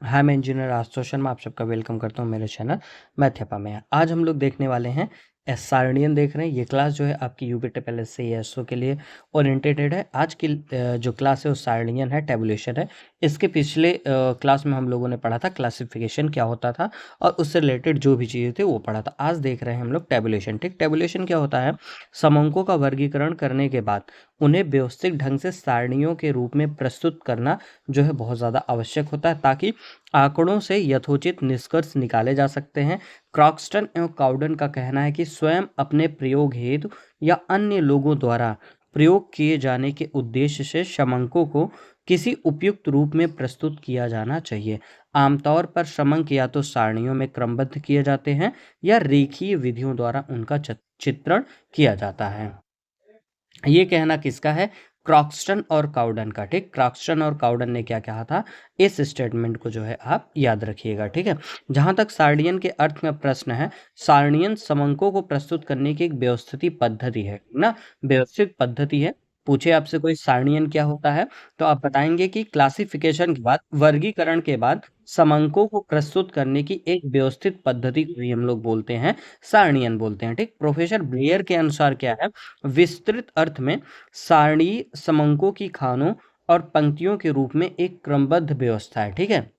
हाय, मैं इंजीनियर आशुतोष शर्मा आप सबका वेलकम करता हूँ मेरे चैनल मैथ्यपा में। आज हम लोग देखने वाले हैं सारणियन देख रहे हैं। ये क्लास जो है आपकी यूपी ट्रिपल एस से एसओ के लिए ओरिएंटेटेड है। आज की जो क्लास है वो सारणियन है, टेबुलेशन है। इसके पिछले क्लास में हम लोगों ने पढ़ा था क्लासिफिकेशन क्या होता था और उससे रिलेटेड जो भी चीज़ें थी वो पढ़ा था। आज देख रहे हैं हम लोग टेबुलेशन। ठीक, टेबुलेशन क्या होता है? समंकों का वर्गीकरण करने के बाद उन्हें व्यवस्थित ढंग से सारणियों के रूप में प्रस्तुत करना जो है बहुत ज़्यादा आवश्यक होता है, ताकि आंकड़ों से यथोचित निष्कर्ष निकाले जा सकते हैं। क्रॉक्सटन एवं काउडन का कहना है कि स्वयं अपने प्रयोग हेतु या अन्य लोगों द्वारा प्रयोग किए जाने के उद्देश्य से समंकों को किसी उपयुक्त रूप में प्रस्तुत किया जाना चाहिए। आमतौर पर समंक या तो सारणियों में क्रमबद्ध किए जाते हैं या रेखीय विधियों द्वारा उनका चित्रण किया जाता है। ये कहना किसका है? क्रॉक्सटन और काउडन का। ठीक, क्रॉक्सटन और काउडन ने क्या कहा था, इस स्टेटमेंट को जो है आप याद रखिएगा। ठीक है, जहां तक सारणियन के अर्थ में प्रश्न है, सारणियन समंकों को प्रस्तुत करने की एक व्यवस्थित पद्धति है ना, व्यवस्थित पद्धति है। पूछे आपसे कोई सारणियन क्या होता है, तो आप बताएंगे कि क्लासिफिकेशन के बाद, वर्गीकरण के बाद समंकों को प्रस्तुत करने की एक व्यवस्थित पद्धति को ही हम लोग बोलते हैं सारणियन बोलते हैं। ठीक, प्रोफेसर ब्लेयर के अनुसार क्या है, विस्तृत अर्थ में सारणी समंकों की खानों और पंक्तियों के रूप में एक क्रमबद्ध व्यवस्था है। ठीक है,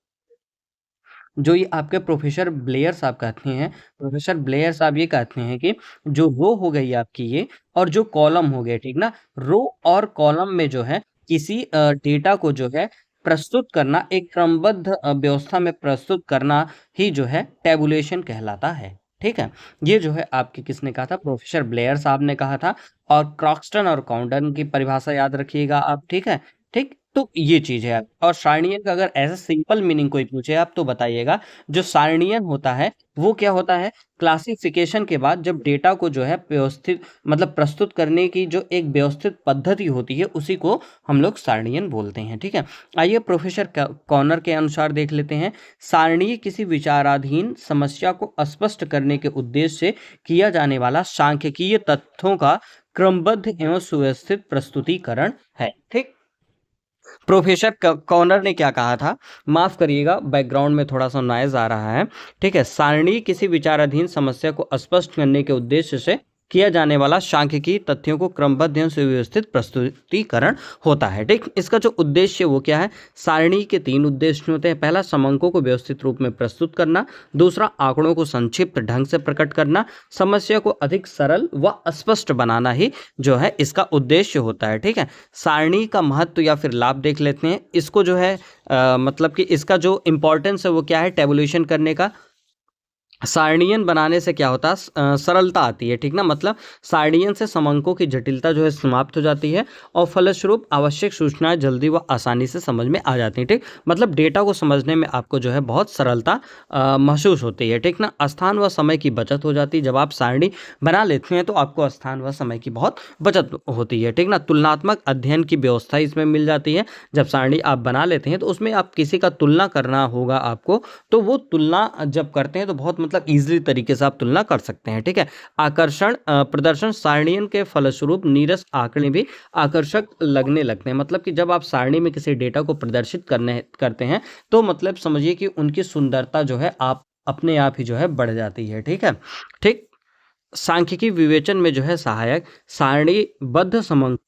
जो ये आपके प्रोफेसर ब्लेयर साहब कहते हैं, प्रोफेसर ब्लेयर साहब ये कहते हैं कि जो रो हो गई आपकी ये, और जो कॉलम हो गए, ठीक ना, रो और कॉलम में जो है किसी डेटा को जो है प्रस्तुत करना, एक क्रमबद्ध व्यवस्था में प्रस्तुत करना ही जो है टेबुलेशन कहलाता है। ठीक है, ये जो है आपके किसने कहा था? प्रोफेसर ब्लेयर साहब ने कहा था। और क्रॉक्सटन और काउंडन की परिभाषा याद रखिएगा आप। ठीक है, ठीक, तो ये चीज है। और सारणियन का अगर ऐसा सिंपल मीनिंग कोई पूछे आप तो बताइएगा, जो सारणियन होता है वो क्या होता है? क्लासिफिकेशन के बाद जब डेटा को जो है व्यवस्थित, मतलब प्रस्तुत करने की जो एक व्यवस्थित पद्धति होती है, उसी को हम लोग सारणियन बोलते हैं। ठीक है, आइए प्रोफेसर कॉर्नर के अनुसार देख लेते हैं। सारणीय किसी विचाराधीन समस्या को स्पष्ट करने के उद्देश्य से किया जाने वाला सांख्यिकीय तथ्यों का क्रमबद्ध एवं सुव्यवस्थित प्रस्तुतिकरण है। ठीक, प्रोफेसर कॉर्नर ने क्या कहा था, माफ करिएगा बैकग्राउंड में थोड़ा सा नॉइज आ रहा है। ठीक है, सारणी किसी विचाराधीन समस्या को स्पष्ट करने के उद्देश्य से किया जाने वाला सांख्यिकीय तथ्यों को क्रमबद्ध एवं सुव्यवस्थित प्रस्तुतिकरण होता है। ठीक, इसका जो उद्देश्य वो क्या है? सारणी के 3 उद्देश्य होते हैं। पहला, समंकों को व्यवस्थित रूप में प्रस्तुत करना। दूसरा, आंकड़ों को संक्षिप्त ढंग से प्रकट करना। समस्या को अधिक सरल व स्पष्ट बनाना ही जो है इसका उद्देश्य होता है। ठीक है, सारणी का महत्व या फिर लाभ देख लेते हैं। इसको जो है मतलब कि इसका जो इंपॉर्टेंस है वो क्या है टेबुलेशन करने का? सारणियन बनाने से क्या होता है? सरलता आती है। ठीक ना, मतलब सारणियन से समंकों की जटिलता जो है समाप्त हो जाती है और फलस्वरूप आवश्यक सूचनाएं जल्दी व आसानी से समझ में आ जाती हैं। ठीक, मतलब डेटा को समझने में आपको जो है बहुत सरलता महसूस होती है। ठीक ना, स्थान व समय की बचत हो जाती है। जब आप सारणी बना लेते हैं तो आपको स्थान व समय की बहुत बचत होती है। ठीक ना, तुलनात्मक अध्ययन की व्यवस्था इसमें मिल जाती है। जब सारणी आप बना लेते हैं तो उसमें आप किसी का तुलना करना होगा आपको, तो वो तुलना जब करते हैं तो बहुत मतलब इजीली तरीके से आप तुलना कर सकते हैं। ठीक है, आकर्षण प्रदर्शन सारणियन के फलस्वरूप नीरस आंकड़े भी आकर्षक लगने लगते हैं। मतलब कि जब आप सारणी में किसी डेटा को प्रदर्शित करते हैं तो मतलब समझिए कि उनकी सुंदरता जो है आप अपने आप ही जो है बढ़ जाती है। ठीक है, ठीक, सांख्यिकी विवेचन में जो है सहायक सारणीबद्ध समंक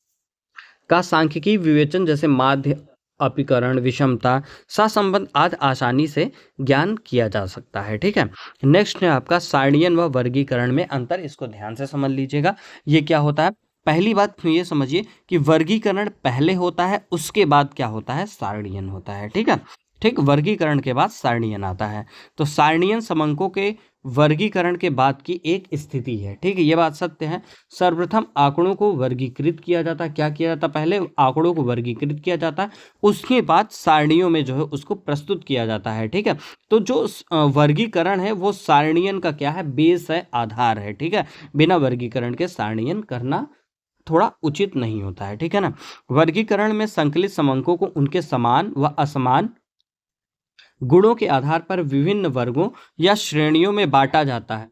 का सांख्यिकी विवेचन जैसे माध्य, अपीकरण, विषमता, सहसंबंध आदि आसानी से ज्ञान किया जा सकता है। ठीक है, नेक्स्ट है आपका सारणियन व वर्गीकरण में अंतर। इसको ध्यान से समझ लीजिएगा, ये क्या होता है? पहली बात तो ये समझिए कि वर्गीकरण पहले होता है, उसके बाद क्या होता है? सारणियन होता है। ठीक है, ठीक, वर्गीकरण के बाद सारणियन आता है। तो सारणियन समंकों के वर्गीकरण के बाद की एक स्थिति है। ठीक है, ये बात सत्य है। सर्वप्रथम आंकड़ों को वर्गीकृत किया जाता है। क्या किया जाता? पहले आंकड़ों को वर्गीकृत किया जाता है, उसके बाद सारणियों में जो है उसको प्रस्तुत किया जाता है। ठीक है, तो जो वर्गीकरण है वो सारणियन का क्या है? बेस है, आधार है। ठीक है, बिना वर्गीकरण के सारणियन करना थोड़ा उचित नहीं होता है। ठीक है ना, वर्गीकरण में संकलित समंकों को उनके समान व असमान गुणों के आधार पर विभिन्न वर्गों या श्रेणियों में बांटा जाता है,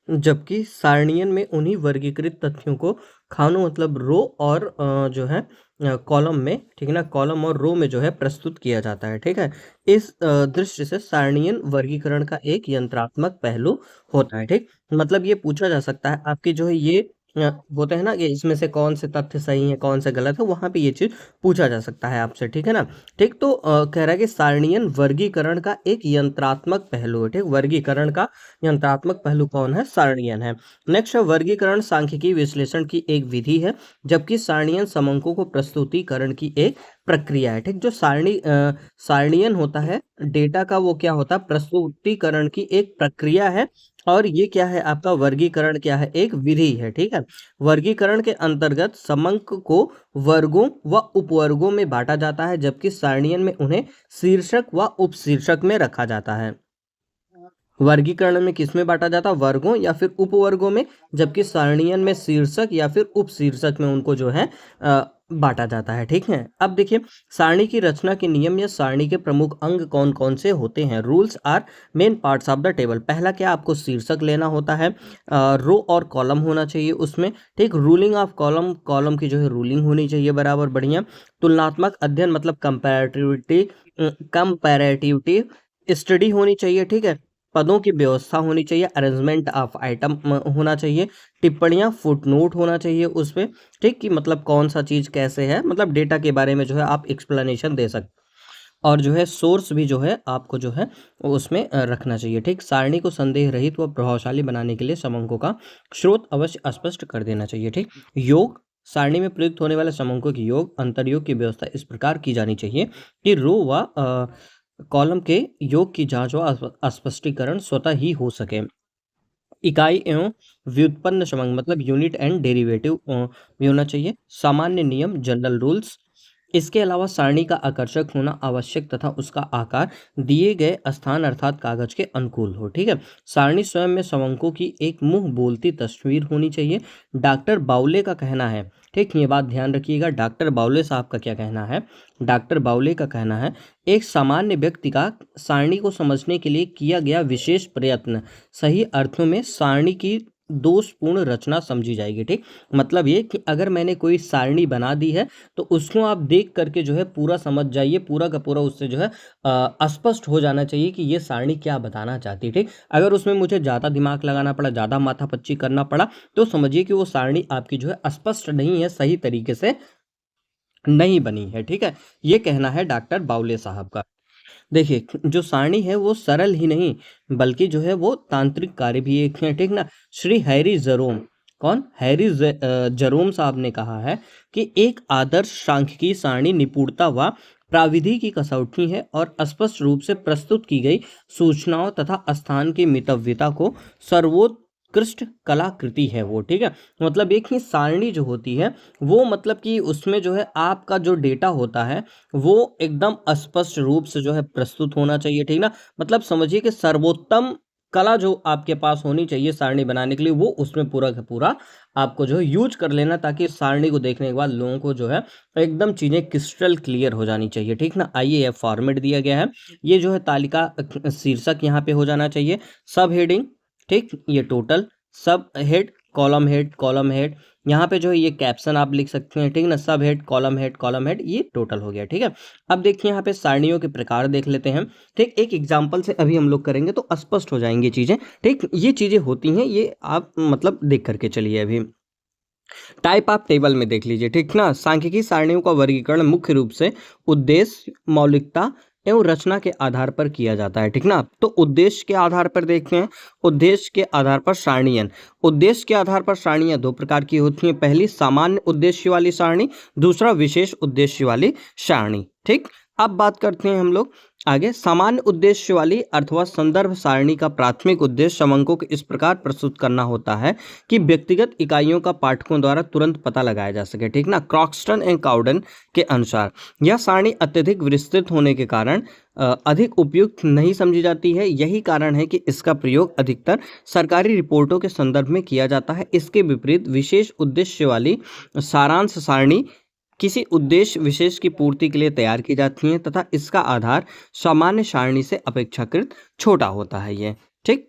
जबकि सारणियन में उन्हीं वर्गीकृत तथ्यों को खानों मतलब रो और जो है कॉलम में, ठीक है ना, कॉलम और रो में जो है प्रस्तुत किया जाता है। ठीक है, इस दृष्टि से सारणीयन वर्गीकरण का एक यंत्रात्मक पहलू होता है। ठीक, मतलब ये पूछा जा सकता है आपकी जो है ये होते हैं ना कि इसमें से कौन से तथ्य सही है कौन से गलत है, वहां पे ये चीज पूछा जा सकता है आपसे। ठीक है ना। ठीक, तो कह रहा है कि सारणीयन वर्गीकरण का एक यंत्रात्मक पहलू है। ठीक, वर्गीकरण का यंत्रात्मक पहलू कौन है? सारणीयन है। नेक्स्ट है वर्गीकरण सांख्यिकी विश्लेषण की एक विधि है, जबकि सारणीयन समंकों को प्रस्तुतिकरण की एक प्रक्रिया है। ठीक, जो सारणीयन होता है डेटा का, वो क्या होता है? प्रस्तुतिकरण की एक प्रक्रिया है। और ये क्या है आपका? वर्गीकरण क्या है? एक विधि है। ठीक है, वर्गीकरण के अंतर्गत समंक को वर्गों व उपवर्गों में बांटा जाता है, जबकि सारणीयन में उन्हें शीर्षक व उपशीर्षक में रखा जाता है। वर्गीकरण में किसमें बांटा जाता है? वर्गों या फिर उपवर्गों में, जबकि सारणीयन में शीर्षक या फिर उपशीर्षक में उनको जो है बांटा जाता है। ठीक है, अब देखिए सारणी की रचना के नियम या सारणी के प्रमुख अंग कौन कौन से होते हैं? Rules are main parts of the table. पहला क्या? आपको शीर्षक लेना होता है, रो और कॉलम होना चाहिए उसमें। ठीक, रूलिंग ऑफ कॉलम, कॉलम की जो है रूलिंग होनी चाहिए बराबर बढ़िया। तुलनात्मक अध्ययन मतलब कंपैरेटिविटी स्टडी होनी चाहिए। ठीक है, पदों की व्यवस्था होनी चाहिए, अरेंजमेंट ऑफ आइटम होना चाहिए, टिप्पणियां फुटनोट होना चाहिए उस पे। ठीक, कि मतलब कौन सा चीज कैसे है, मतलब डेटा के बारे में जो है आप एक्सप्लेनेशन दे सकते, और जो है सोर्स भी जो है आपको जो है उसमें रखना चाहिए। ठीक, सारणी को संदेह रहित व प्रभावशाली बनाने के लिए समंकों का स्रोत अवश्य स्पष्ट कर देना चाहिए। ठीक, योग, सारणी में प्रयुक्त होने वाले समंकों की योग अंतरयोग की व्यवस्था इस प्रकार की जानी चाहिए कि रो व कॉलम के योग की जांच व स्पष्टीकरण स्वतः ही हो सके। इकाई एवं व्युत्पन्न समंक मतलब यूनिट एंड डेरिवेटिव भी होना चाहिए। सामान्य नियम जनरल रूल्स। इसके अलावा सारणी का आकर्षक होना आवश्यक तथा उसका आकार दिए गए स्थान अर्थात कागज के अनुकूल हो। ठीक है, सारणी स्वयं में समंकों की एक मुंह बोलती तस्वीर होनी चाहिए। डॉक्टर बाउले का कहना है, ठीक, ये बात ध्यान रखिएगा, डॉक्टर बाउले साहब का क्या कहना है? डॉक्टर बाउले का कहना है एक सामान्य व्यक्ति का सारणी को समझने के लिए किया गया विशेष प्रयत्न सही अर्थों में सारणी की दोषपूर्ण रचना समझी जाएगी। ठीक, मतलब ये कि अगर मैंने कोई सारणी बना दी है तो उसको आप देख करके जो है पूरा समझ जाइए, पूरा का पूरा उससे जो है स्पष्ट हो जाना चाहिए कि ये सारणी क्या बताना चाहती है। ठीक, अगर उसमें मुझे ज़्यादा दिमाग लगाना पड़ा, ज़्यादा माथापच्ची करना पड़ा, तो समझिए कि वो सारणी आपकी जो है स्पष्ट नहीं है, सही तरीके से नहीं बनी है। ठीक है, ये कहना है डॉक्टर बाउले साहब का। देखिए जो सारणी है वो सरल ही नहीं बल्कि जो है वो तांत्रिक कार्य भी एक है। ठीक ना। श्री हैरी जरोम, कौन? जरोम साहब ने कहा है कि एक आदर्श सांख्यिकी सारणी निपुणता व प्राविधि की कसौटी है और स्पष्ट रूप से प्रस्तुत की गई सूचनाओं तथा स्थान की मितव्यता को सर्वोत्कृष्ट कलाकृति है वो। ठीक है, मतलब एक ही सारणी जो होती है वो मतलब कि उसमें जो है आपका जो डेटा होता है वो एकदम स्पष्ट रूप से जो है प्रस्तुत होना चाहिए। ठीक ना, मतलब समझिए कि सर्वोत्तम कला जो आपके पास होनी चाहिए सारणी बनाने के लिए, वो उसमें पूरा का पूरा आपको जो है यूज कर लेना, ताकि सारणी को देखने के बाद लोगों को जो है एकदम चीजें क्रिस्टल क्लियर हो जानी चाहिए। ठीक ना। आइए यह फॉर्मेट दिया गया है, ये जो है तालिका शीर्षक यहाँ पे हो जाना चाहिए, सब हेडिंग, ठीक, ये टोटल, सब हेड, कॉलम हेड, यहाँ पे जो है ये कैप्शन आप लिख सकते हैं। ठीक ना, सब हेड, कॉलम हेड, ये टोटल हो गया। ठीक है, अब देखिए यहाँ पे सारणियों के प्रकार देख लेते हैं। ठीक, एक एग्जांपल से अभी हम लोग करेंगे तो स्पष्ट हो जाएंगी चीजें। ठीक, ये चीजें होती हैं, ये आप मतलब देख करके चलिए। अभी टाइप ऑफ टेबल में देख लीजिए। ठीक ना, सांख्यिकी सारणियों का वर्गीकरण मुख्य रूप से उद्देश्य, मौलिकता एवं रचना के आधार पर किया जाता है। ठीक ना, तो उद्देश्य के आधार पर देखते हैं। उद्देश्य के आधार पर सारणियन, उद्देश्य के आधार पर सारणियां दो प्रकार की होती हैं, पहली सामान्य उद्देश्य वाली सारणी, दूसरा विशेष उद्देश्य वाली सारणी। ठीक, अब बात करते हैं हम लोग आगे। सामान्य उद्देश्य वाली अथवा संदर्भ सारणी का प्राथमिक उद्देश्य समंकों को इस प्रकार प्रस्तुत करना होता है कि व्यक्तिगत इकाइयों का पाठकों द्वारा तुरंत पता लगाया जा सके। ठीक ना, क्रॉक्सटन एंड काउडन के अनुसार यह सारणी अत्यधिक विस्तृत होने के कारण अधिक उपयुक्त नहीं समझी जाती है। यही कारण है कि इसका प्रयोग अधिकतर सरकारी रिपोर्टों के संदर्भ में किया जाता है। इसके विपरीत विशेष उद्देश्य वाली सारांश सारणी किसी उद्देश्य विशेष की पूर्ति के लिए तैयार की जाती हैं तथा इसका आधार सामान्य सारणी से अपेक्षाकृत छोटा होता है ये। ठीक,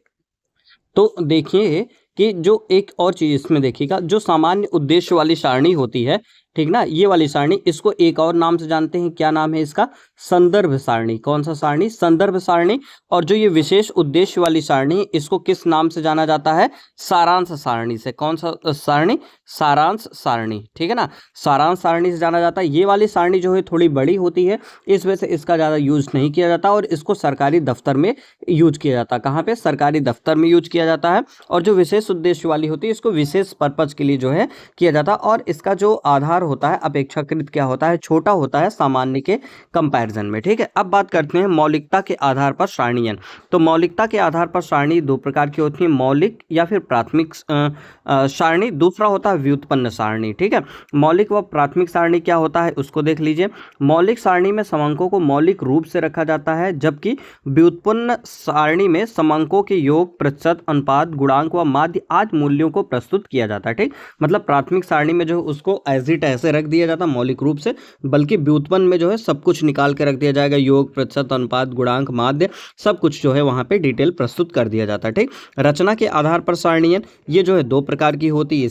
तो देखिए कि जो एक और चीज इसमें देखिएगा, जो सामान्य उद्देश्य वाली सारणी होती है ठीक ना, ये वाली सारणी, इसको एक और नाम से जानते हैं, क्या नाम है इसका? संदर्भ सारणी। कौन सा सारणी? संदर्भ सारणी। और जो ये विशेष उद्देश्य वाली सारणी, इसको किस नाम से जाना जाता है? सारांश सारणी से। कौन सा सारणी? सारांश सारणी, ठीक है ना, सारांश सारणी से जाना जाता है। ये वाली सारणी जो है थोड़ी बड़ी होती है, इस वजह से इसका ज़्यादा यूज नहीं किया जाता और इसको सरकारी दफ्तर में यूज किया जाता है। कहाँ पे? सरकारी दफ्तर में यूज किया जाता है। और जो विशेष उद्देश्य वाली होती है, इसको विशेष पर्पज के लिए जो है किया जाता है। और इसका जो आधार होता है अपेक्षाकृत क्या होता है? छोटा होता है सामान्य के कंपैरिजन में, ठीक है। अब बात करते हैं मौलिकता के आधार पर सारणीयन। तो मौलिकता के आधार पर सारणी दो प्रकार की होती है, मौलिक या फिर प्राथमिक सारणी, दूसरा होता है व्युत्पन्न सारणी, ठीक है। मौलिक व प्राथमिक सारणी क्या होता है उसको देख लीजिए। मौलिक सारणी में समांकों को मौलिक रूप से रखा जाता है, जबकि व्युत्पन्न सारणी में समांकों के योग, प्रतिशत, अनुपात, गुणांक व माध्य आदि मूल्यों को प्रस्तुत किया जाता है, ठीक। मतलब प्राथमिक सारणी में जो उसको एज इट ऐसे रख दिया जाता है मौलिक रूप से, बल्कि व्युत्पन्न में जो है सब कुछ निकाल के रख दिया जाएगा, योग, प्रतिशत, अनुपात, गुणांक, माध्य, सब कुछ जो है वहां पे डिटेल प्रस्तुत कर दिया जाता है, ठीक। रचना के आधार पर सारणीयन ये जो है दो प्रकार की होती है।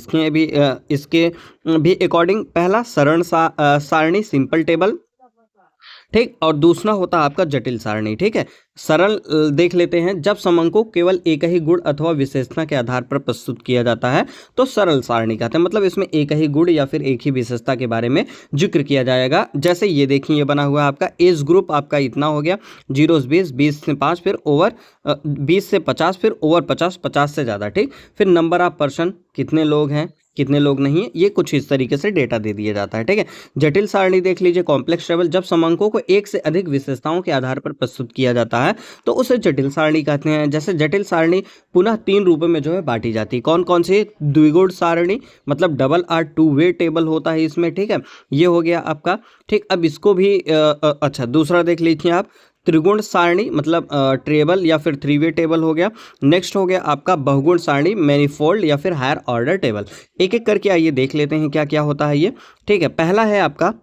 इसके भी अकॉर्डिंग, पहला सरल सारणी, सिंपल टेबल, ठीक, और दूसरा होता है आपका जटिल सारणी, ठीक है। सरल देख लेते हैं, जब समांकों केवल एक ही गुण अथवा विशेषता के आधार पर प्रस्तुत किया जाता है तो सरल सारणी कहते हैं। मतलब इसमें एक ही गुण या फिर एक ही विशेषता के बारे में जिक्र किया जाएगा। जैसे ये देखिए, ये बना हुआ है आपका एज ग्रुप, आपका इतना हो गया, 0 से 20, 20 से 5, फिर ओवर 20 से 50, फिर ओवर 50, 50 से ज़्यादा, ठीक। फिर नंबर ऑफ पर्सन, कितने लोग हैं, कितने लोग नहीं है, ये कुछ इस तरीके से डेटा दे दिया जाता है, ठीक है। जटिल सारणी देख लीजिए, कॉम्प्लेक्स टेबल, जब समांकों को एक से अधिक विशेषताओं के आधार पर प्रस्तुत किया जाता है तो उसे जटिल सारणी कहते हैं। जैसे जटिल सारणी पुनः 3 रूपों में जो है बांटी जाती है। कौन कौन सी? द्विगुण सारणी, मतलब डबल आर 2 वे टेबल होता है इसमें, ठीक है। ये हो गया आपका, ठीक। अब इसको भी अच्छा, दूसरा देख लीजिए आप, त्रिगुण सारणी, मतलब ट्रेबल या फिर 3 वे टेबल हो गया। नेक्स्ट हो गया आपका बहुगुण सारणी, मैनीफोल्ड या फिर हायर ऑर्डर टेबल। एक एक करके आइए देख लेते हैं क्या क्या होता है ये, ठीक है। पहला है आपका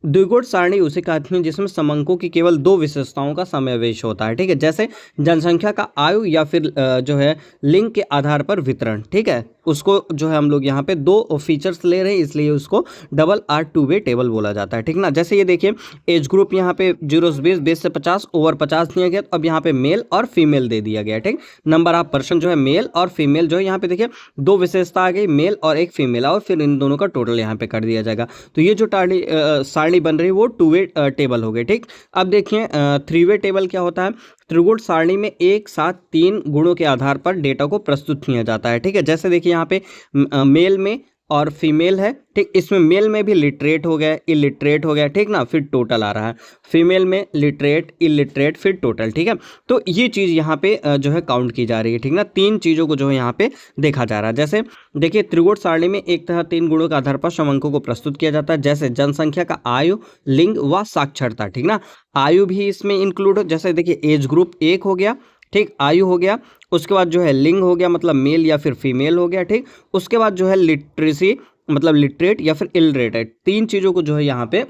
द्विगुण सारणी, उसे कहते हैं जिसमें समांकों की केवल 2 विशेषताओं का समावेश होता है, ठीक है। जैसे जनसंख्या का आयु या फिर जो है लिंग के आधार पर वितरण, ठीक है, उसको जो है हम लोग यहाँ पे 2 फीचर्स ले रहे हैं, इसलिए उसको डबल आर 2 वे टेबल बोला जाता है, ठीक ना। जैसे ये देखिए, एज ग्रुप यहाँ पे 0 से 20, 20 से 50, ओवर 50 दिया गया, तो अब यहाँ पे मेल और फीमेल दे दिया गया, ठीक। नंबर ऑफ पर्सन जो है मेल और फीमेल जो है यहाँ पे देखिए 2 विशेषता आ गई, मेल और एक फीमेल, और फिर इन दोनों का टोटल यहाँ पे कर दिया जाएगा। तो ये जो सारणी बन रही है वो 2 वे टेबल हो गई, ठीक। अब देखिए 3 वे टेबल क्या होता है? त्रिगुण सारणी में एक साथ 3 गुणों के आधार पर डेटा को प्रस्तुत किया जाता है, ठीक है। जैसे देखिए यहाँ पे मेल में और फीमेल है, ठीक। इसमें मेल में भी लिटरेट हो गया, इलिटरेट हो गया, ठीक ना, फिर टोटल आ रहा है। फीमेल में लिटरेट, इलिटरेट, फिर टोटल, ठीक है। तो ये चीज़ यहाँ पे जो है काउंट की जा रही है, ठीक ना। 3 चीज़ों को जो है यहाँ पे देखा जा रहा है। जैसे देखिए, त्रिगुण सारणी में एक तरह 3 गुणों के आधार पर समांकों को प्रस्तुत किया जाता है। जैसे जनसंख्या का आयु, लिंग व साक्षरता, ठीक ना। आयु भी इसमें इंक्लूड हो, जैसे देखिए एज ग्रुप 1 हो गया, ठीक, आयु हो गया। उसके बाद जो है लिंग हो गया, मतलब मेल या फिर फीमेल हो गया, ठीक। उसके बाद जो है लिटरेसी, मतलब लिटरेट या फिर इलरेटेड, 3 चीज़ों को जो है यहाँ पे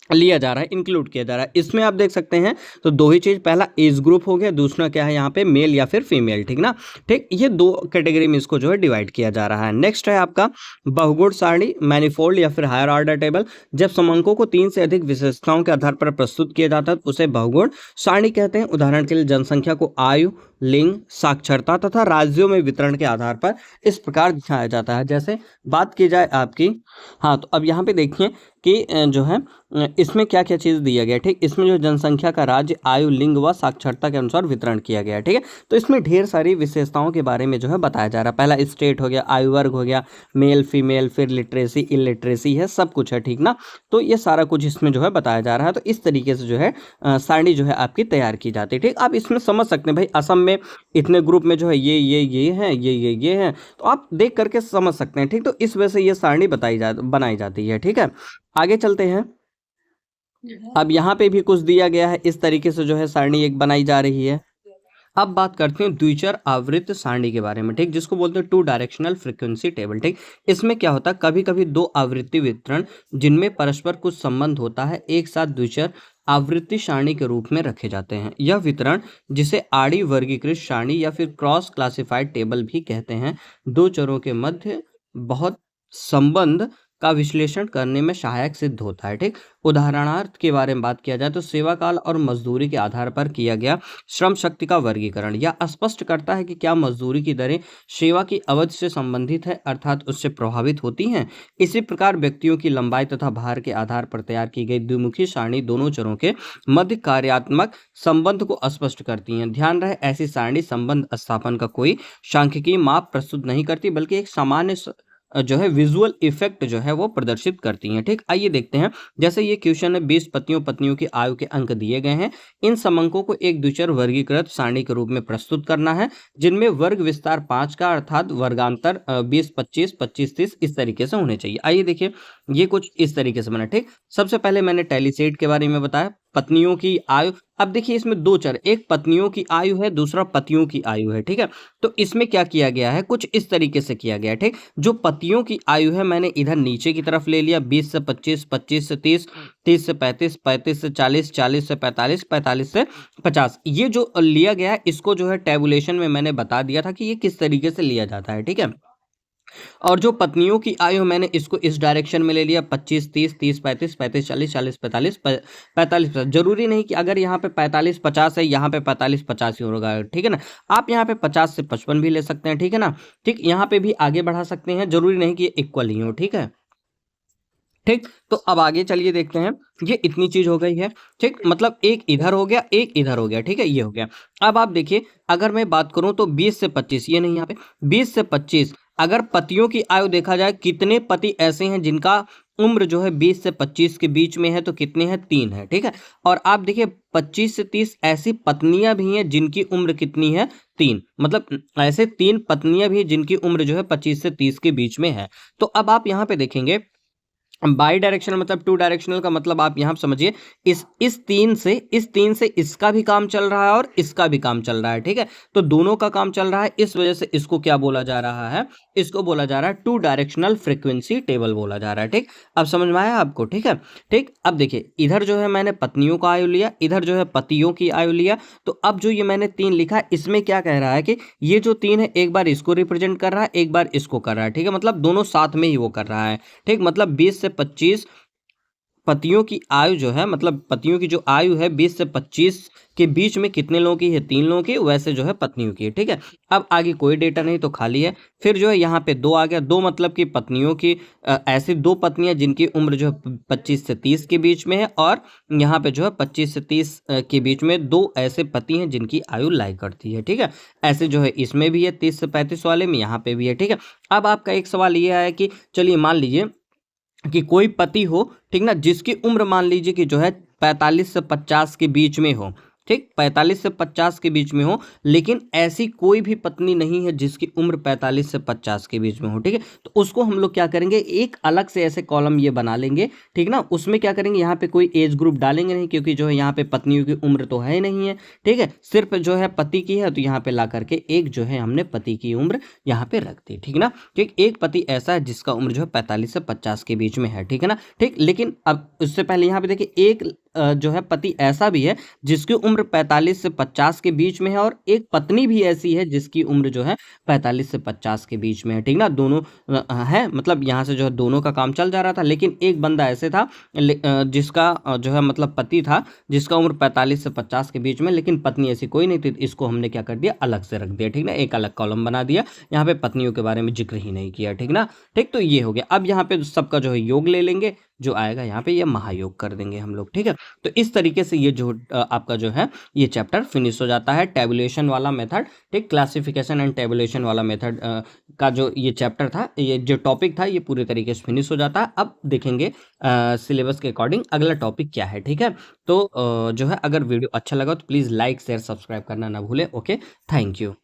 लिया जा रहा है, इंक्लूड किया जा रहा है। इसमें आप देख सकते हैं तो 2 ही चीज़, पहला एज ग्रुप हो गया, दूसरा क्या है यहाँ पे मेल या फिर फीमेल, ठीक ना, ठीक। ये 2 कैटेगरी में इसको जो है डिवाइड किया जा रहा है। नेक्स्ट है आपका बहुगुण सारणी, मैनीफोल्ड या फिर हायर ऑर्डर टेबल। जब समांकों को 3 से अधिक विशेषताओं के आधार पर प्रस्तुत किया जाता है तो उसे बहुगुण सारणी कहते हैं। उदाहरण के लिए जनसंख्या को आयु, लिंग, साक्षरता तथा राज्यों में वितरण के आधार पर इस प्रकार दिखाया जाता है। जैसे बात की जाए आपकी, हाँ, तो अब यहाँ पे देखिए कि जो है इसमें क्या क्या चीज़ दिया गया, ठीक। इसमें जो जनसंख्या का राज्य, आयु, लिंग व साक्षरता के अनुसार वितरण किया गया है, ठीक है। तो इसमें ढेर सारी विशेषताओं के बारे में जो है बताया जा रहा है। पहला स्टेट हो गया, आयु वर्ग हो गया, मेल फीमेल, फिर लिटरेसी इलिटरेसी है, सब कुछ है, ठीक ना। तो ये सारा कुछ इसमें जो है बताया जा रहा है। तो इस तरीके से जो है सारणी जो है आपकी तैयार की जाती है, ठीक। आप इसमें समझ सकते हैं भाई, असम में इतने ग्रुप में जो है ये हैं, ये हैं, तो आप देख करके समझ सकते हैं, ठीक। तो इस वजह से ये सारणी बनाई जाती है, ठीक है। आगे चलते हैं। अब यहाँ पे भी कुछ दिया गया है, इस तरीके से जो है सारणी एक बनाई जा रही है। अब बात करते हैं द्विचर आवृत्त सारणी के बारे में, ठीक, जिसको बोलते हैं 2 डायरेक्शनल फ्रीक्वेंसी टेबल, ठीक। इसमें क्या होता है, कभी कभी 2 आवृत्ति वितरण जिनमें परस्पर कुछ संबंध होता है एक साथ द्विचर आवृत्ति सारणी के रूप में रखे जाते हैं। यह वितरण, जिसे आड़ी वर्गीकृत सारणी या फिर क्रॉस क्लासिफाइड टेबल भी कहते हैं, 2 चरों के मध्य बहुत संबंध का विश्लेषण करने में सहायक सिद्ध होता है। ठीक, उदाहरणार्थ के बारे में बात किया जाए तो सेवा काल और मजदूरी के आधार पर किया गया श्रम शक्ति का वर्गीकरण यह स्पष्ट करता है कि क्या मजदूरी की दरें सेवा की अवधि से संबंधित है अर्थात उससे प्रभावित होती हैं। इसी प्रकार व्यक्तियों की लंबाई तथा भार के आधार पर तैयार की गई द्विमुखी सारणी दोनों चरों के मध्य कार्यात्मक संबंध को स्पष्ट करती हैं। ध्यान रहे, ऐसी सारणी संबंध स्थापन का कोई सांख्यिकीय माप प्रस्तुत नहीं करती बल्कि एक सामान्य जो है विजुअल इफेक्ट जो है वो प्रदर्शित करती हैं। ठीक, आइए देखते हैं। जैसे ये क्वेश्चन है, 20 पतियों पत्नियों की आयु के अंक दिए गए हैं। इन समंकों को एक द्विचर वर्गीकृत सारणी के रूप में प्रस्तुत करना है जिनमें वर्ग विस्तार 5 का अर्थात वर्गांतर 20 25 25 30 इस तरीके से होने चाहिए। आइए देखिए, ये कुछ इस तरीके से बना। ठीक, सबसे पहले मैंने टैलीसेट के बारे में बताया, पत्नियों की आयु। अब देखिए इसमें दो चर, एक पत्नियों की आयु है, दूसरा पतियों की आयु है। ठीक है, तो इसमें क्या किया गया है, कुछ इस तरीके से किया गया है। ठीक, जो पतियों की आयु है मैंने इधर नीचे की तरफ ले लिया, 20 से 25 25 से 30 30 से 35 35 से 40 40 से 45 45 से 50 ये जो लिया गया है इसको जो है टेबुलेशन में मैंने बता दिया था कि ये किस तरीके से लिया जाता है। ठीक है, और जो पत्नियों की आयु मैंने इसको इस डायरेक्शन में ले लिया, 25 30 30 35 35 40 40 45 45 50। जरूरी नहीं कि अगर यहाँ पे 45 50 है यहाँ पे 45 50 ही होगा। ठीक है ना, आप यहाँ पे 50 से 55 भी ले सकते हैं। ठीक है ना, ठीक, यहाँ पे भी आगे बढ़ा सकते हैं, जरूरी नहीं कि इक्वल ही हो। ठीक है, ठीक, तो अब आगे चलिए देखते हैं। ये इतनी चीज हो गई है। ठीक, मतलब एक इधर हो गया, एक इधर हो गया। ठीक है, ये हो गया। अब आप देखिए, अगर मैं बात करूं तो 20 से 25, ये नहीं, यहाँ पे 20 से 25 अगर पतियों की आयु देखा जाए, कितने पति ऐसे हैं जिनका उम्र जो है 20 से 25 के बीच में है, तो कितने हैं, 3 है। ठीक है, और आप देखिए 25 से 30 ऐसी पत्नियां भी हैं जिनकी उम्र कितनी है, 3, मतलब ऐसे 3 पत्नियां भी हैं जिनकी उम्र जो है 25 से 30 के बीच में है। तो अब आप यहाँ पे देखेंगे, बाई डायरेक्शनल मतलब टू डायरेक्शनल का मतलब आप यहां समझिए, इस तीन से इसका भी काम चल रहा है और इसका भी काम चल रहा है। ठीक है, तो दोनों का काम चल रहा है, इस वजह से इसको क्या बोला जा रहा है, इसको बोला जा रहा है टू डायरेक्शनल फ्रीक्वेंसी टेबल बोला जा रहा है। ठीक, अब समझ में आया आपको। ठीक है, ठीक, अब देखिए इधर जो है मैंने पत्नियों का आयु लिया, इधर जो है पतियों की आयु लिया। तो अब जो ये मैंने 3 लिखा है, इसमें क्या कह रहा है कि ये जो 3 है एक बार इसको रिप्रेजेंट कर रहा है, एक बार इसको कर रहा है। ठीक है, मतलब दोनों साथ में ही वो कर रहा है। ठीक, मतलब 20 से 25 पतियों की आयु जो है, मतलब पतियों की जो आयु है 20 से 25 के बीच में कितने लोगों की है, 3 लोगों की, वैसे जो है पत्नियों की है। ठीक है, अब आगे कोई डेटा नहीं तो खाली है। फिर जो है यहाँ पे 2 आ गया, 2 मतलब कि पत्नियों की ऐसी 2 पत्नियां जिनकी उम्र जो है 25 से 30 के बीच में है, और यहाँ पे जो है 25 से 30 के बीच में 2 ऐसे पति हैं जिनकी आयु लाई करती है। ठीक है, ऐसे जो है इसमें भी है 30 से 35 वाले में, यहाँ पे भी है। ठीक है, अब आपका एक सवाल ये है कि चलिए मान लीजिए कि कोई पति हो, ठीक ना, जिसकी उम्र मान लीजिए कि जो है 45 से 50 के बीच में हो। ठीक, 45 से 50 के बीच में हो, लेकिन ऐसी कोई भी पत्नी नहीं है जिसकी उम्र 45 से 50 के बीच में हो। ठीक है, तो उसको हम लोग क्या करेंगे, एक अलग से ऐसे कॉलम ये बना लेंगे। ठीक ना, उसमें क्या करेंगे, यहाँ पे कोई एज ग्रुप डालेंगे नहीं, क्योंकि जो है यहाँ पे पत्नियों की उम्र तो है नहीं है। ठीक है, सिर्फ जो है पति की है, तो यहाँ पे ला करके एक जो है हमने पति की उम्र यहाँ पे रख दी। ठीक ना, ठीक, एक पति ऐसा है जिसका उम्र जो है 45 से 50 के बीच में है। ठीक है ना, ठीक, लेकिन अब उससे पहले यहाँ पे देखिए एक जो है पति ऐसा भी है जिसकी उम्र 45 से 50 के बीच में है, और एक पत्नी भी ऐसी है जिसकी उम्र जो है 45 से 50 के बीच में है। ठीक ना, दोनों है, मतलब यहाँ से जो है दोनों का काम चल जा रहा था, लेकिन एक बंदा ऐसे था जिसका जो है मतलब पति था जिसका उम्र 45 से 50 के बीच में, लेकिन पत्नी ऐसी कोई नहीं थी। इसको हमने क्या कर दिया, अलग से रख दिया। ठीक ना, एक अलग कॉलम बना दिया, यहाँ पे पत्नियों के बारे में जिक्र ही नहीं किया। ठीक ना, ठीक, तो ये हो गया। अब यहाँ पे सबका जो है योग ले लेंगे, जो आएगा यहाँ पे ये महायोग कर देंगे हम लोग। ठीक है, तो इस तरीके से ये जो आपका जो है ये चैप्टर फिनिश हो जाता है, टेबुलेशन वाला मेथड। ठीक, क्लासिफिकेशन एंड टेबुलेशन वाला मेथड का जो ये चैप्टर था, ये जो टॉपिक था, ये पूरे तरीके से फिनिश हो जाता है। अब देखेंगे सिलेबस के अकॉर्डिंग अगला टॉपिक क्या है। ठीक है, तो जो है अगर वीडियो अच्छा लगा तो प्लीज़ लाइक शेयर सब्सक्राइब करना ना भूलें। Okay, thank you.